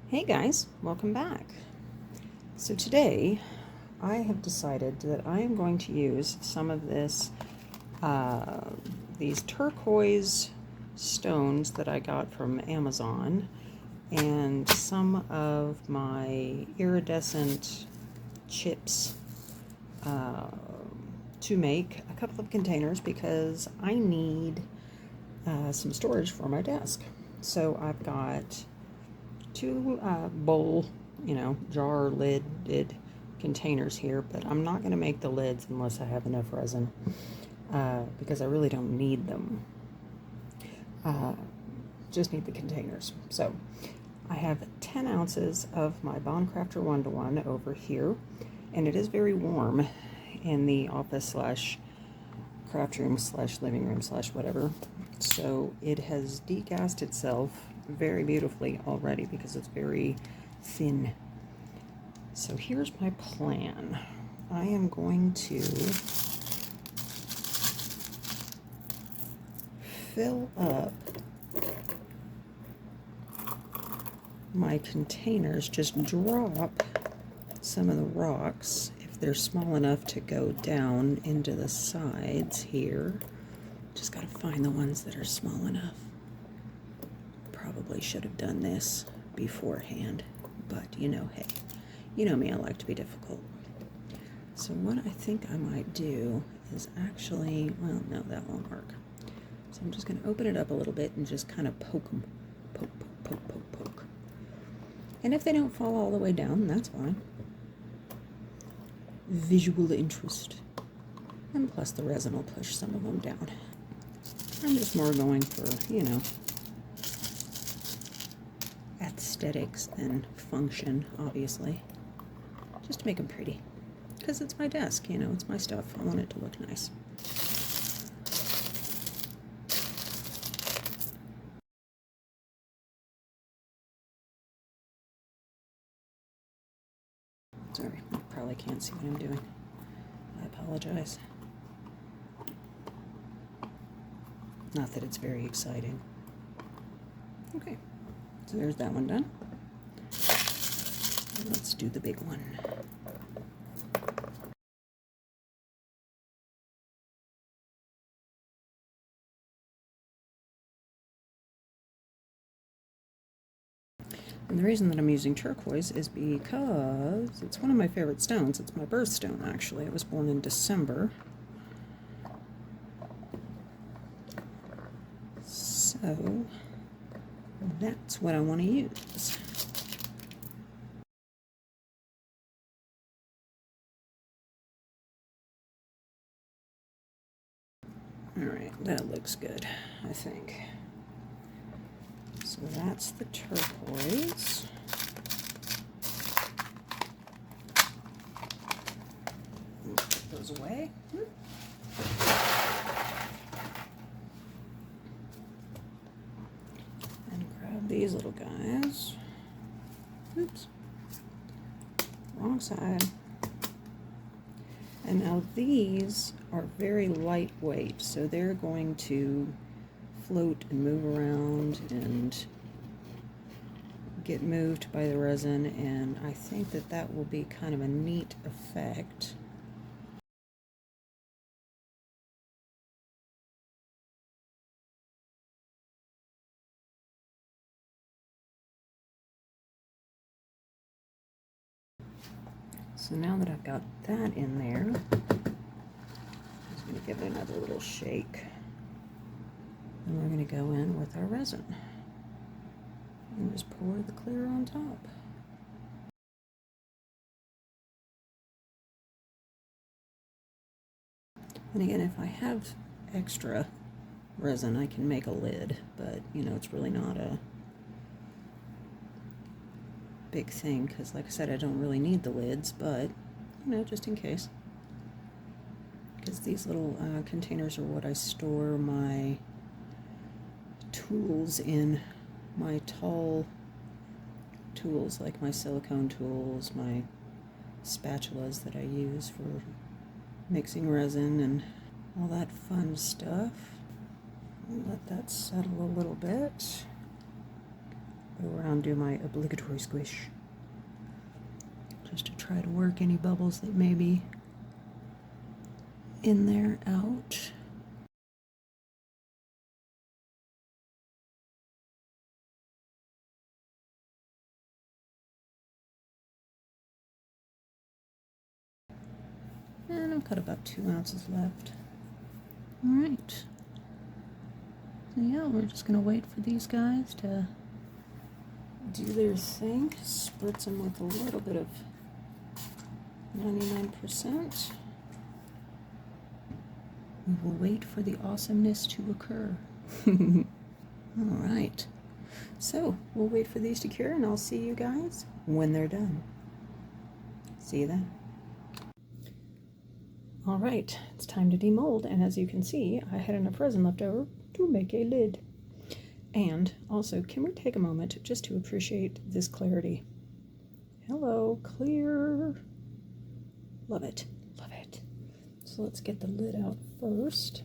Hey guys, welcome back. So today I have decided that I am going to use some of these turquoise stones that I got from Amazon and some of my iridescent chips to make a couple of containers because I need some storage for my desk. So I've got two bowl, jar lidded containers here, but I'm not going to make the lids unless I have enough resin because I really don't need them. Just need the containers. So I have 10 ounces of my Bondcrafter 1-to-1 over here, and it is very warm in the office slash craft room slash living room slash whatever. So it has degassed itself very beautifully already because it's very thin. So here's my plan. I am going to fill up my containers, just drop some of the rocks if they're small enough to go down into the sides here. Just gotta find the ones that are small enough. Probably should have done this beforehand, but hey, you know me, I like to be difficult. So what I think I might do is actually, well, no, that won't work. So I'm just gonna open it up a little bit and just kind of poke them. Poke, poke, poke, poke, poke. And if they don't fall all the way down, that's fine. Visual interest. And plus the resin will push some of them down. I'm just more going for, aesthetics than function, obviously. Just to make them pretty. Because it's my desk, it's my stuff. I want it to look nice. Sorry, you probably can't see what I'm doing. I apologize. Not that it's very exciting. Okay, so there's that one done. Let's do the big one. And the reason that I'm using turquoise is because it's one of my favorite stones. It's my birthstone, actually. I was born in December. So that's what I want to use. Alright, that looks good, I think. So that's the turquoise. Put those away. And grab these little guys. Oops. Wrong side. And now these are very lightweight, so they're going to float and move around and get moved by the resin, and I think that that will be kind of a neat effect. So now that I've got that in there, I'm just going to give it another little shake. And we're going to go in with our resin. And just pour the clear on top. And again, if I have extra resin, I can make a lid, but it's really not a big thing because, like I said, I don't really need the lids, but just in case. Because these little containers are what I store my tools in, my tall tools, like my silicone tools, my spatulas that I use for mixing resin and all that fun stuff. Let that settle a little bit. go around, do my obligatory squish, just to try to work any bubbles that may be in there out. And I've got about 2 ounces left. All right. So yeah, we're just gonna wait for these guys to do their thing. Spritz them with a little bit of 99%. We will wait for the awesomeness to occur. All right. So we'll wait for these to cure, and I'll see you guys when they're done. See you then. All right, it's time to demold, and as you can see, I had enough resin left over to make a lid. And also, can we take a moment just to appreciate this clarity? Hello, clear. Love it, love it. So let's get the lid out first.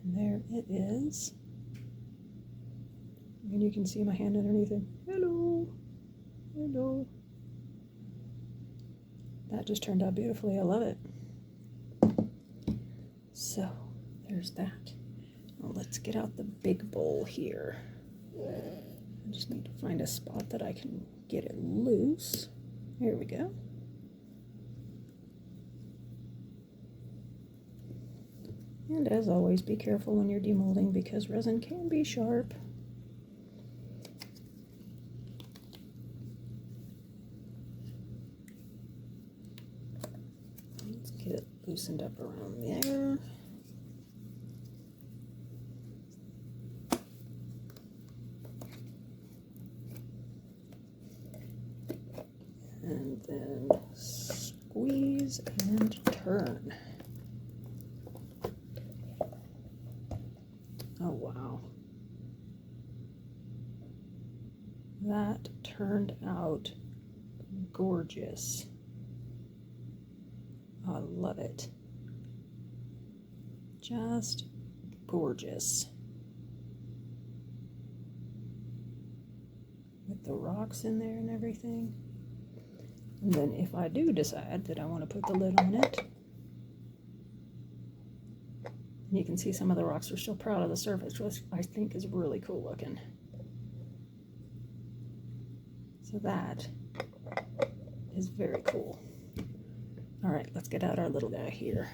And there it is. And you can see my hand underneath it. Hello, hello. That just turned out beautifully. I love it. So there's that. Now let's get out the big bowl here. I just need to find a spot that I can get it loose. There we go. And as always, be careful when you're demolding because resin can be sharp. Let's get it loosened up around there. And then squeeze and turn. Oh, wow. That turned out gorgeous. I love it. Just gorgeous. With the rocks in there and everything. And then if I do decide that I want to put the lid on it, you can see some of the rocks are still proud of the surface, which I think is really cool looking. So that is very cool. All right, let's get out our little guy here.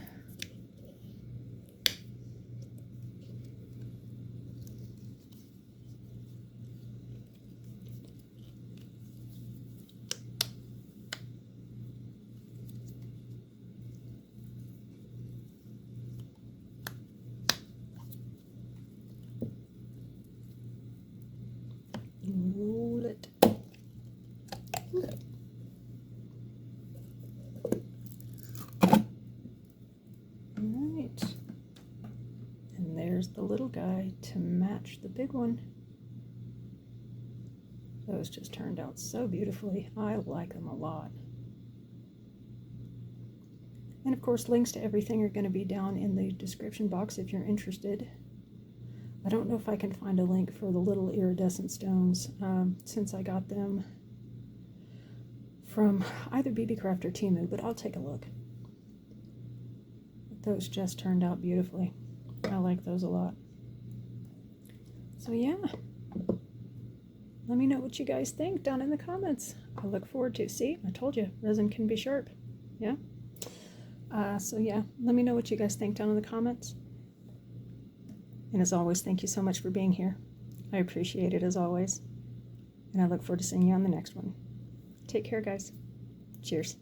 Roll it. Alright. And there's the little guy to match the big one. Those just turned out so beautifully. I like them a lot. And of course, links to everything are going to be down in the description box if you're interested. I don't know if I can find a link for the little iridescent stones since I got them from either BB Craft or Thyme, but I'll take a look. Those just turned out beautifully. I like those a lot. So yeah, let me know what you guys think down in the comments. I look forward to. See, I told you, resin can be sharp. Yeah. So yeah, let me know what you guys think down in the comments. And as always, thank you so much for being here. I appreciate it as always. And I look forward to seeing you on the next one. Take care, guys. Cheers.